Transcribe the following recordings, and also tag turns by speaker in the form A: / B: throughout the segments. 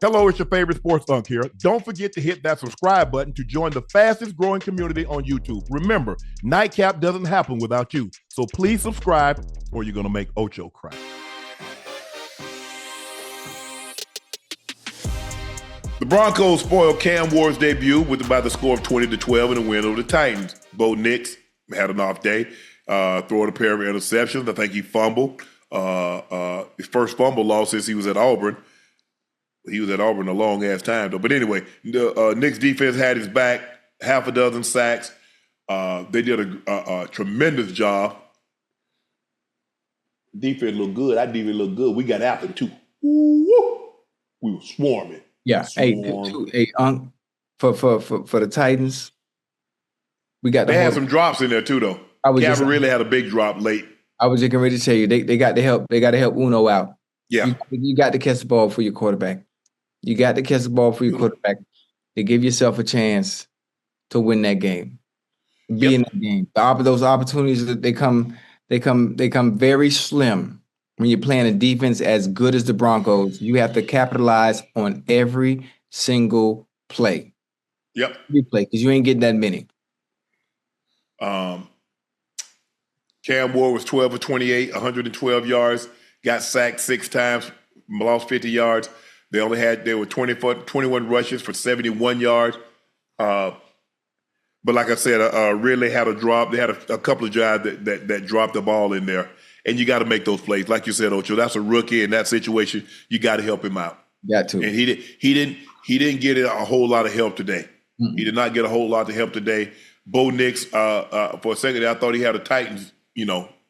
A: Hello, it's your favorite sports Unc here. Don't forget to hit that subscribe button to join the fastest growing community on YouTube. Remember, Nightcap doesn't happen without you. So please subscribe or you're going to make Ocho cry.
B: The Broncos spoiled Cam Ward's debut by the score of 20-12 in a win over the Titans. Bo Nix had an off day, throwing a pair of interceptions. I think he fumbled. His first fumble loss since he was at Auburn. He was at Auburn a long-ass time, though. But anyway, the Knicks defense had his back, half a dozen sacks. They did a tremendous job. Defense looked good. Our defense looked good. We got after too. Woo! We were swarming.
C: Yeah. Hey, for the Titans, we got
B: they had some drops in there too, though. Calvin really had a big drop late.
C: I was just getting ready to tell you they got to help. They got to help Uno out.
B: Yeah,
C: you got to catch the ball for your quarterback. You got to catch the ball for your quarterback to give yourself a chance to win that game. Be in that game. Those opportunities they come very slim when you're playing a defense as good as the Broncos. You have to capitalize on every single play.
B: Yep.
C: Every play, because you ain't getting that many.
B: Cam Ward was 12 of 28, 112 yards, got sacked 6 times, lost 50 yards. They were 21 rushes for 71 yards. But like I said, really had a drop. They had a couple of drives that dropped the ball in there. And you got to make those plays. Like you said, Ocho, that's a rookie in that situation. You got to help him out.
C: Got to.
B: And he didn't get a whole lot of help today. Mm-hmm. He did not get a whole lot of help today. Bo Nix, for a second, I thought he had a Titans,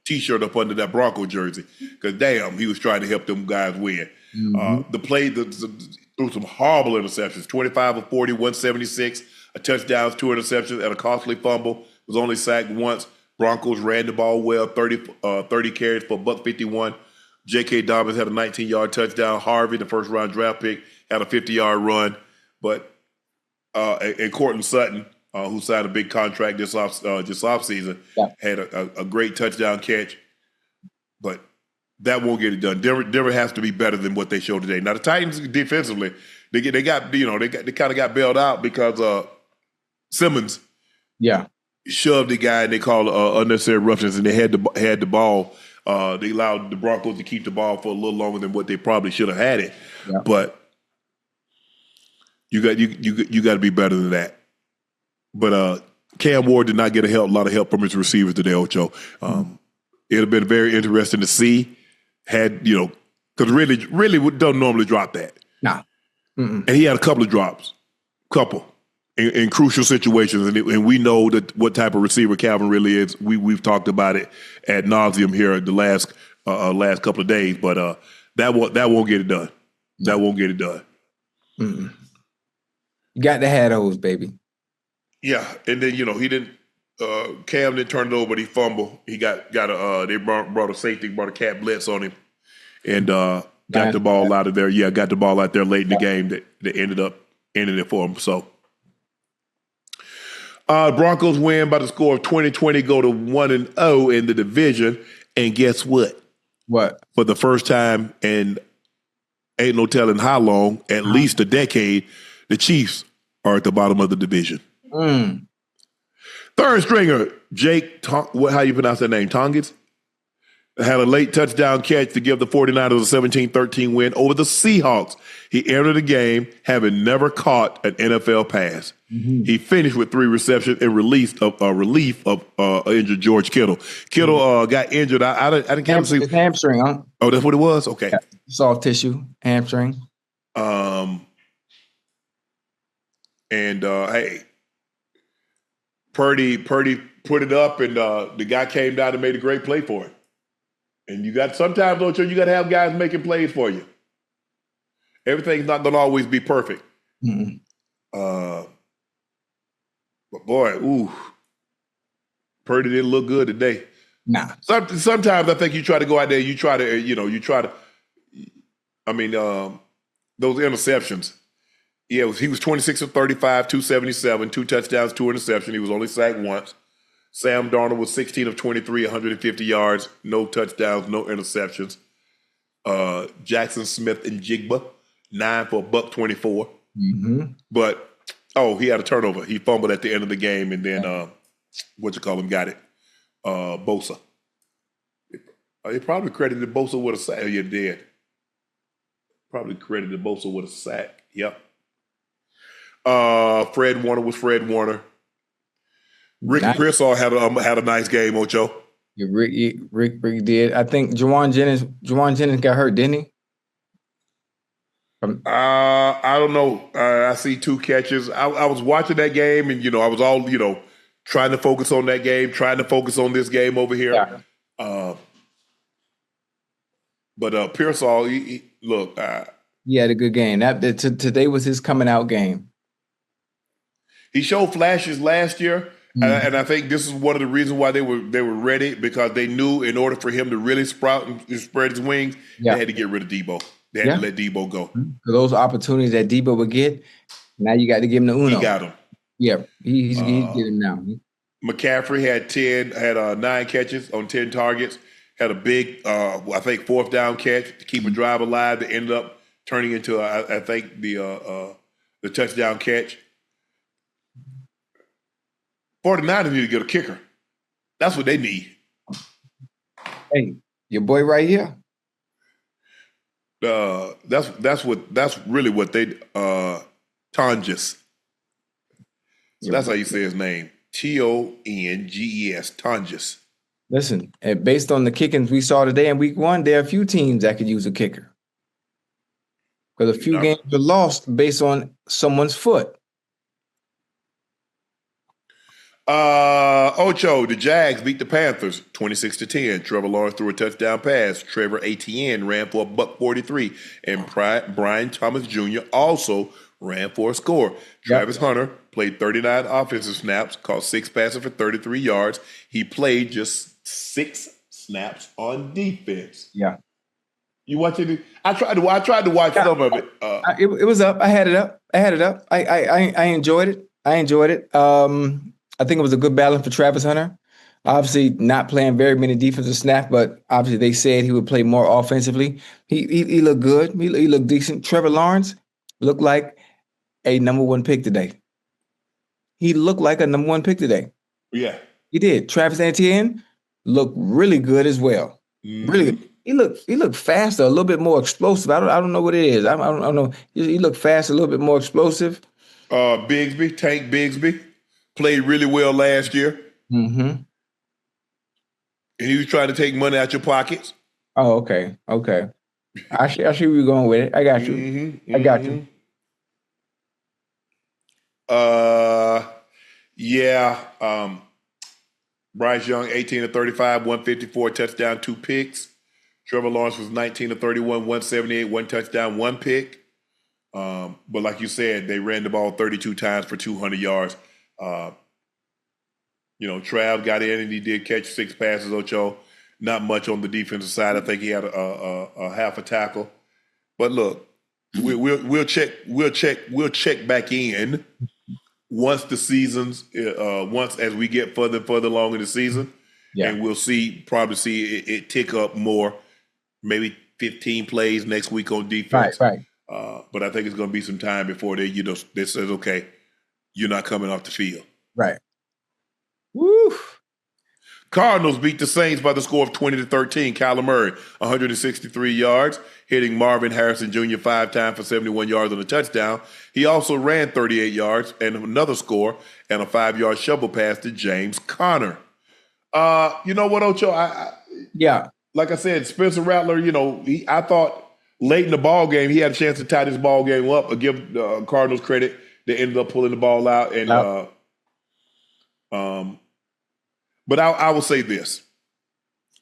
B: T-shirt up under that Bronco jersey. Because damn, he was trying to help them guys win. Mm-hmm. Threw some horrible interceptions. 25 of 40, 176, a touchdown, 2 interceptions, and a costly fumble. Was only sacked once. Broncos ran the ball well, 30 carries for $151. J.K. Dobbins had a 19-yard touchdown. Harvey, the first-round draft pick, had a 50-yard run. But and Courtland Sutton, who signed a big contract this offseason, had a great touchdown catch. But that won't get it done. Denver has to be better than what they showed today. Now the Titans defensively, they kind of got bailed out because Simmons, shoved the guy and they called unnecessary roughness, and they had the ball. They allowed the Broncos to keep the ball for a little longer than what they probably should have had it. Yeah. But you got to be better than that. But Cam Ward did not get a lot of help from his receivers today, Ocho. It would have been very interesting to see. Because really don't normally drop that.
C: Nah.
B: And he had a couple of drops. In crucial situations, and we know that what type of receiver Calvin really is. We've talked about it ad nauseum here the last couple of days, but that won't get it done. That won't get it done.
C: Mm-mm. You got to have those, baby.
B: Yeah, and then he didn't. Cam didn't turn it over, but he fumbled. He got they brought a safety, brought a cat blitz on him, and got the ball out of there. Yeah, got the ball out there late in the game that ended up ending it for him. So. Broncos win by the score of 20-20, go to 1-0 in the division. And guess what?
C: What?
B: For the first time in ain't no telling how long, at least a decade, the Chiefs are at the bottom of the division. Third stringer, Jake, how you pronounce that name? Tongans? Had a late touchdown catch to give the 49ers a 17-13 win over the Seahawks. He entered the game having never caught an NFL pass. Mm-hmm. He finished with 3 receptions and relief of injured George Kittle. Kittle got injured. I didn't get him see.
C: It's hamstring, huh?
B: Oh, that's what it was? Okay.
C: Yeah. Soft tissue, hamstring.
B: Hey, Purdy put it up, and the guy came down and made a great play for him. And sometimes, Ocho, you got to have guys making plays for you. Everything's not going to always be perfect.
C: Mm-hmm.
B: But boy, Purdy didn't look good today.
C: Nah.
B: Sometimes I think you try to go out there, those interceptions. Yeah, he was 26 of 35, 277, 2 touchdowns, 2 interceptions. He was only sacked once. Sam Darnold was 16 of 23, 150 yards, no touchdowns, no interceptions. Jackson Smith and Jigba, 9 for $124.
C: Mm-hmm.
B: But he had a turnover. He fumbled at the end of the game, and then got it. Bosa. He probably credited Bosa with a sack. You did. Probably credited Bosa with a sack. Yep. Fred Warner was Fred Warner. Ricky Pearsall had a nice game, Ocho.
C: Yeah, Rick did. I think Juwan Jennings got hurt, didn't he?
B: I don't know. I see 2 catches. I was watching that game, and I was all trying to focus on that game, trying to focus on this game over here.
C: Yeah.
B: But Pearsall, look.
C: He had a good game. Today was his coming out game.
B: He showed flashes last year, and I think this is one of the reasons why they were ready, because they knew in order for him to really sprout and spread his wings, they had to get rid of Debo. They had to let Debo go.
C: For those opportunities that Debo would get, now you got to give him the uno.
B: He got him.
C: Yeah, he's getting now.
B: McCaffrey had 9 catches on 10 targets. Had a big, I think, 4th down catch to keep a drive alive that ended up turning into, I think, the touchdown catch. 49ers need to get a kicker. That's what they need.
C: Hey, your boy right here.
B: That's really what they Tonges. So that's how you say his name. Tonges. Tonges.
C: Listen, and based on the kickings we saw today in week 1, there are a few teams that could use a kicker. Because a few games are lost based on someone's foot.
B: Ocho, the Jags beat the Panthers 26-10. Trevor Lawrence threw a touchdown pass. Trevor Etienne ran for $143, and Brian Thomas Jr. also ran for a score. Travis Hunter played 39 offensive snaps, caught 6 passes for 33 yards. He played just 6 snaps on defense.
C: Yeah.
B: You watching it? I tried to watch some of it.
C: It was up. I had it up. I enjoyed it. I think it was a good balance for Travis Hunter. Obviously, not playing very many defensive snaps, but obviously they said he would play more offensively. He looked good. He looked decent. Trevor Lawrence looked like a number 1 pick today. He looked like a number 1 pick today.
B: Yeah,
C: he did. Travis Etienne looked really good as well. Really good. He looked faster, a little bit more explosive. I don't know what it is. I don't know. He looked faster, a little bit more explosive.
B: Tank Bigsby. Played really well last year.
C: Mm-hmm.
B: And he was trying to take money out your pockets.
C: Oh, okay. I see where you're going with it. I got you.
B: Mm-hmm.
C: I got you.
B: Bryce Young, 18 of 35, 154, touchdown, 2 picks. Trevor Lawrence was 19 of 31, 178, 1 touchdown, 1 pick. But like you said, they ran the ball 32 times for 200 yards. Trav got in and he did catch 6 passes, Ocho. Not much on the defensive side. I think he had a half a tackle. But look, we'll check back in once the seasons as we get further and further along in the season, and we'll probably see it tick up more. Maybe 15 plays next week on defense.
C: Right.
B: But I think it's going to be some time before they says, okay, you're not coming off the field.
C: Right. Woo.
B: Cardinals beat the Saints by the score of 20-13. Kyler Murray, 163 yards, hitting Marvin Harrison Jr. 5 times for 71 yards on a touchdown. He also ran 38 yards and another score and a 5-yard shovel pass to James Conner. You know what, Ocho? Like I said, Spencer Rattler, I thought late in the ball game he had a chance to tie this ball game up. I'll give Cardinals credit. They ended up pulling the ball out. But I will say this.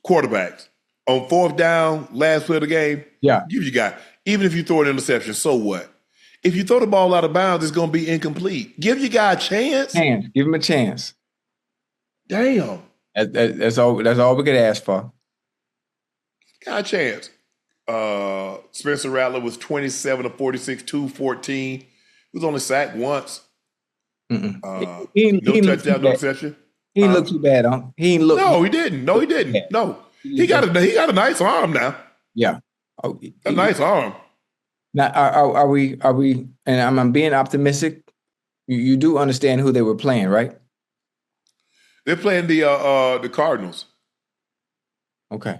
B: Quarterbacks, on 4th down, last play of the game, give you guy. Even if you throw an interception, so what? If you throw the ball out of bounds, it's going to be incomplete. Give your guy a chance.
C: Give him a chance.
B: Damn.
C: That's all we could ask for.
B: Got a chance. Spencer Rattler was 27 of 46, 214. He was only sacked once. No touchdown, no interception.
C: He didn't look too bad, huh?
B: No, he didn't. No, he got a nice arm now.
C: Yeah.
B: A nice arm.
C: Now, are we, and I'm being optimistic. You do understand who they were playing, right?
B: They're playing the Cardinals.
C: Okay.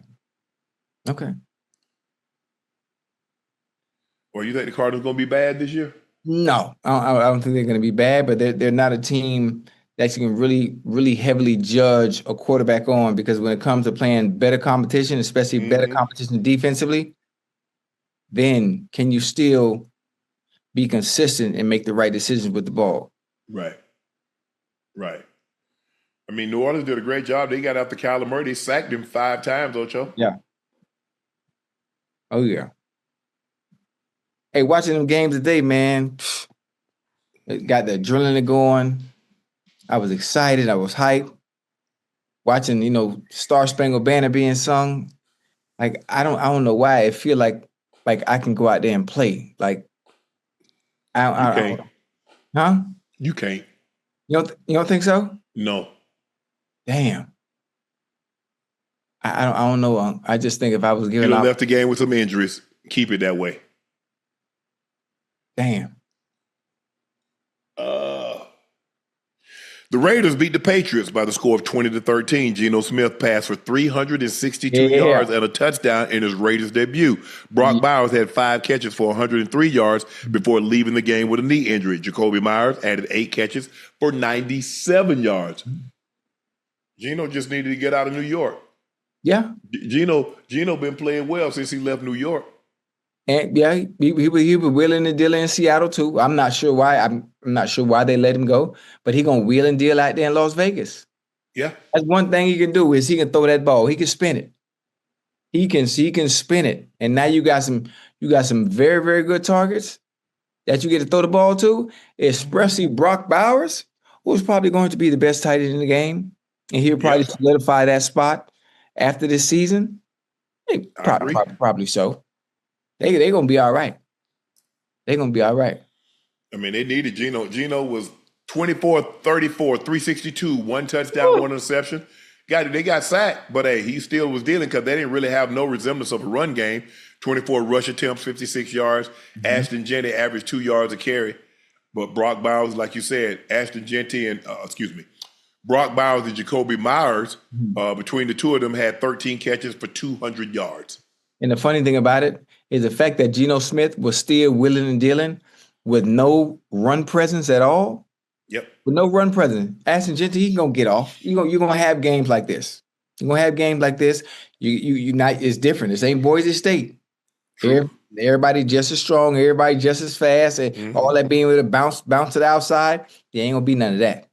B: Or you think the Cardinals going to be bad this year?
C: No, I don't think they're going to be bad, but they're not a team that you can really heavily judge a quarterback on, because when it comes to playing better competition, especially better competition defensively, then can you still be consistent and make the right decisions with the ball?
B: Right. I mean, New Orleans did a great job. They got after Kyler Murray. They sacked him 5 times, Ocho.
C: Yeah. Oh, yeah. Hey, watching them games today, man, it got the adrenaline going. I was excited. I was hyped. Watching, Star Spangled Banner being sung. Like, I don't know why I feel like I can go out there and play. Like, I
B: can't.
C: Huh?
B: You can't.
C: You don't think so?
B: No.
C: Damn. I don't know. I just think if I was given
B: You left the game with some injuries. Keep it that way.
C: Damn.
B: The Raiders beat the Patriots by the score of 20-13. Geno Smith passed for 362 yards and a touchdown in his Raiders debut. Brock Bowers had 5 catches for 103 yards before leaving the game with a knee injury. Jacoby Myers added 8 catches for 97 yards. Geno just needed to get out of New York.
C: Yeah.
B: Geno been playing well since he left New York.
C: And yeah, he was wheeling and dealing in Seattle too. I'm not sure why. I'm not sure why they let him go, but he gonna wheel and deal out there in Las Vegas.
B: Yeah,
C: that's one thing he can do, is he can throw that ball. He can spin it. He can spin it. And now you got some very, very good targets that you get to throw the ball to, especially Brock Bowers, who's probably going to be the best tight end in the game, and he'll probably solidify that spot after this season. Probably so. They're going to be all right. They're going to be all right.
B: I mean, they needed Geno. Geno was 24-34, 362, 1 touchdown, 1 interception. They got sacked, but hey, he still was dealing because they didn't really have no resemblance of a run game. 24 rush attempts, 56 yards. Ashton Jeanty averaged 2 yards a carry. But Brock Bowers, like you said, Brock Bowers and Jacoby Myers, between the two of them, had 13 catches for 200 yards.
C: And the funny thing about it is the fact that Geno Smith was still wheeling and dealing with no run presence at all.
B: Yep.
C: With no run presence. Ashton Jeanty, he's going to get off. You're going to have games like this. You're going to have games like this. You not. It's different. This ain't Boise State. Everybody just as strong. Everybody just as fast. And all that being with a bounce to the outside. There ain't going to be none of that.